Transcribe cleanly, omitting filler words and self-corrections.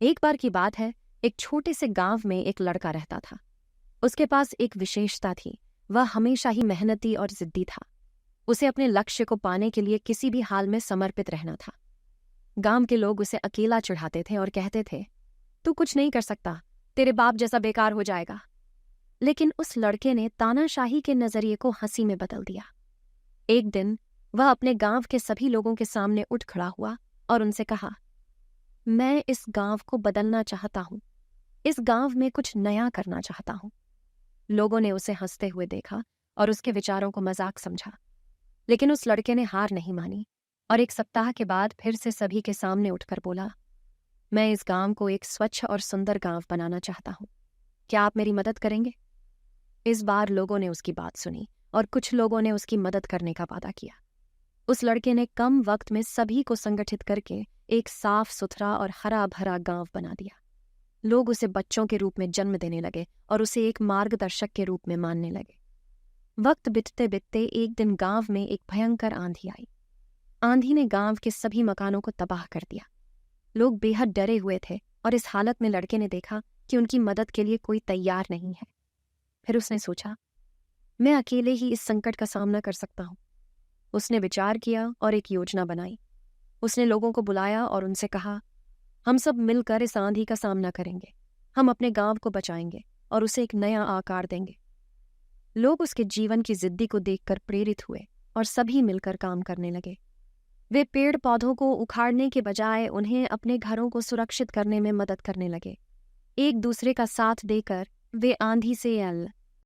एक बार की बात है, एक छोटे से गांव में एक लड़का रहता था। उसके पास एक विशेषता थी। वह हमेशा ही मेहनती और जिद्दी था। उसे अपने लक्ष्य को पाने के लिए किसी भी हाल में समर्पित रहना था। गांव के लोग उसे अकेला चिढ़ाते थे और कहते थे, तू कुछ नहीं कर सकता, तेरे बाप जैसा बेकार हो जाएगा। लेकिन उस लड़के ने तानाशाही के नजरिए को हंसी में बदल दिया। एक दिन वह अपने गांव के सभी लोगों के सामने उठ खड़ा हुआ और उनसे कहा, मैं इस गांव को बदलना चाहता हूं। इस गांव में कुछ नया करना चाहता हूं। लोगों ने उसे हंसते हुए देखा और उसके विचारों को मजाक समझा। लेकिन उस लड़के ने हार नहीं मानी और एक सप्ताह के बाद फिर से सभी के सामने उठकर बोला, मैं इस गांव को एक स्वच्छ और सुंदर गांव बनाना चाहता हूं। क्या आप मेरी मदद करेंगे? इस बार लोगों ने उसकी बात सुनी और कुछ लोगों ने उसकी मदद करने का वादा किया। उस लड़के ने कम वक्त में सभी को संगठित करके एक साफ सुथरा और हरा भरा गांव बना दिया। लोग उसे बच्चों के रूप में जन्म देने लगे और उसे एक मार्गदर्शक के रूप में मानने लगे। वक्त बीतते बीतते एक दिन गांव में एक भयंकर आंधी आई। आंधी ने गांव के सभी मकानों को तबाह कर दिया। लोग बेहद डरे हुए थे और इस हालत में लड़के ने देखा कि उनकी मदद के लिए कोई तैयार नहीं है। फिर उसने सोचा, मैं अकेले ही इस संकट का सामना कर सकता हूं। उसने विचार किया और एक योजना बनाई। उसने लोगों को बुलाया और उनसे कहा, हम सब मिलकर इस आंधी का सामना करेंगे। हम अपने गांव को बचाएंगे और उसे एक नया आकार देंगे। लोग उसके जीवन की जिद्दी को देखकर प्रेरित हुए और सभी मिलकर काम करने लगे। वे पेड़ पौधों को उखाड़ने के बजाय उन्हें अपने घरों को सुरक्षित करने में मदद करने लगे। एक दूसरे का साथ देकर वे आंधी से